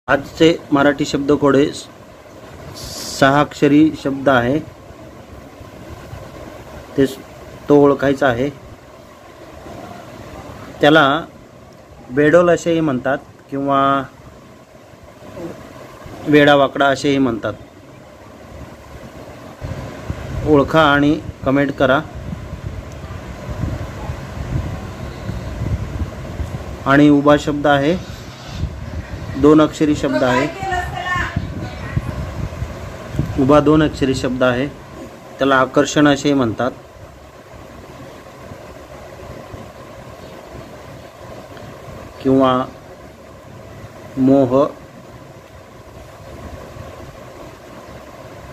आजचे मराठी शब्दकोडे 6 अक्षरी शब्द आहे, तो ओळखायचा आहे। त्याला बेडोल असेही म्हणतात किंवा वेडावाकडा असेही म्हणतात। ओळखा आणि कमेंट करा। आणि उभा शब्द आहे, 2 अक्षरी शब्द आहे। उभा 2 अक्षरी शब्द आहे, त्याला आकर्षण असे म्हणतात। किंवा मोह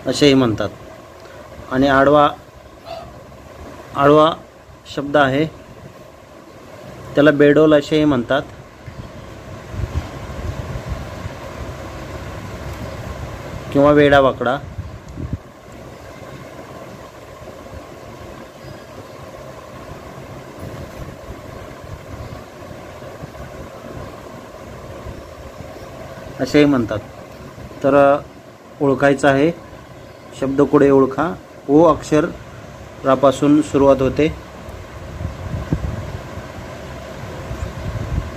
असेही म्हणतात। आणि आडवा शब्द आहे, त्याला बेडोल असेही म्हणतात। किंवा वेडावाकडा। असेही म्हणतात। तर ओळखायचं आहे, शब्दकोडे ओळखा। ओ अक्षरापासून सुरुवात होते।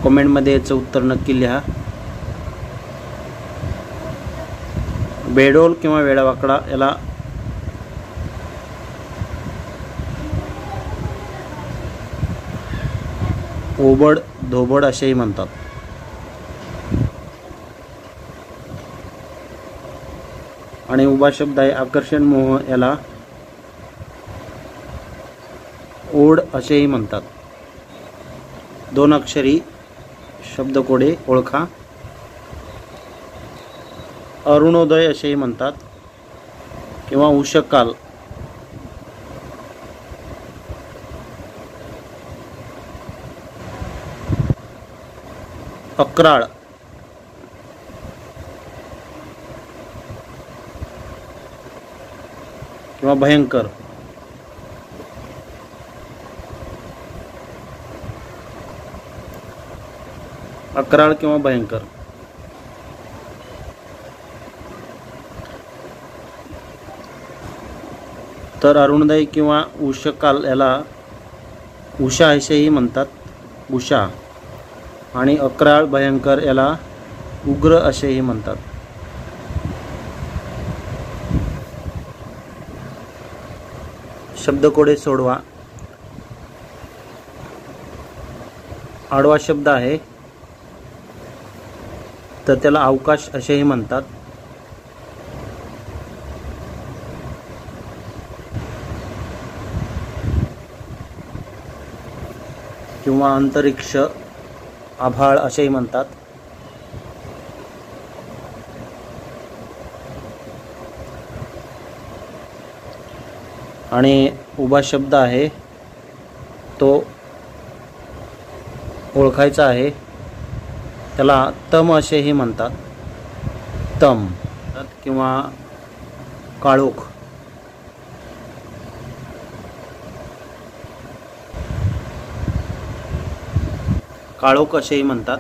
कमेंटमध्ये याचं उत्तर नक्की लिहा। बेडोल किंवा वेडावाकडा याला ओबड धोबड असेही म्हणतात। आणि उभा शब्द आहे आकर्षण मोह, याला ओढ असेही म्हणतात। 2 अक्षरी शब्दकोडे ओळखा। अरुणोदय असेही म्हणतात किंवा उषःकाल। अक्राळ, किंवा भयंकर। अक्राळ किंवा भयंकर। तर अरुणोदय किंवा उषःकाल याला उषा असेही म्हणतात, उषा। आणि अक्राळ भयंकर याला उग्र असेही म्हणतात। शब्दकोडे सोडवा। आडवा शब्द आहे, तर त्याला अवकाश असेही म्हणतात। किंवा अंतरिक्ष, आभाळ असेही म्हणतात। आणि उभा शब्द आहे, तो ओळखायचा आहे, त्याला तम असेही म्हणतात। तम किंवा काळोख। काळोख असेही म्हणतात।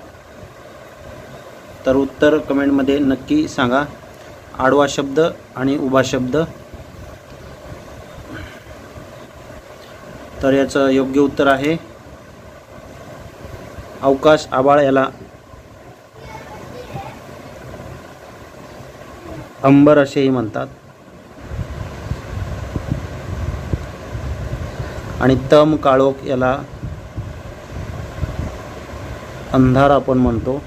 तर उत्तर कमेंटमध्ये नक्की सांगा, आडवा शब्द आणि उभा शब्द। तर याचं योग्य उत्तर आहे अवकाश, आभाळ याला अंबर असेही म्हणतात। आणि तम काळोख याला अंधार आपण म्हणतो।